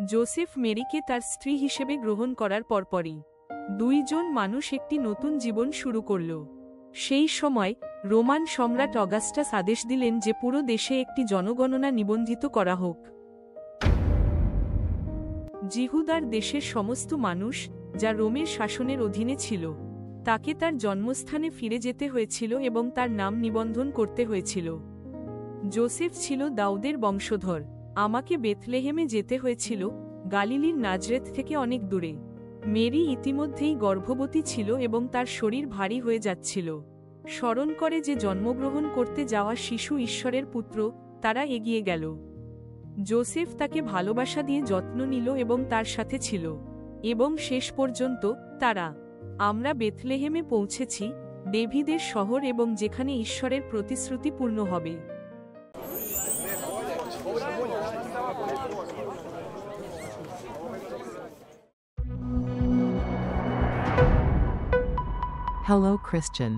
Joseph মেরিকে তার স্ত্রী হিসেবে গ্রহণ করার পরপরই দুইজন মানুষ একটি নতুন জীবন শুরু করল। সেই সময় রোমান সম্রাট অগাস্টাস আদেশ দিলেন যে পুরো দেশে একটি জনগণনা নিবন্ধিত করা হোক। জিহুদার দেশের সমস্ত মানুষ, যা রোমের শাসনের অধীনে ছিল, তাকে তার জন্মস্থানে ফিরে যেতে হয়েছিল এবং তার নাম নিবন্ধন করতে হয়েছিল। জোসেফ ছিল দাউদের বংশধর। আমাকে বেথলেহেমে যেতে হয়েছিল, গালিলির নাজরেত থেকে অনেক দূরে। মেরি ইতিমধ্যেই গর্ভবতী ছিল এবং তার শরীর ভারী হয়ে যাচ্ছিল। স্মরণ করে যে জন্মগ্রহণ করতে যাওয়া শিশু ঈশ্বরের পুত্র, তারা এগিয়ে গেল। জোসেফ তাকে ভালোবাসা দিয়ে যত্ন নিল এবং তার সাথে ছিল, এবং শেষ পর্যন্ত আমরা বেথলেহেমে পৌঁছেছি, ডেভিদের শহর, এবং যেখানে ঈশ্বরের প্রতিশ্রুতি পূর্ণ হবে। Hello, Christian.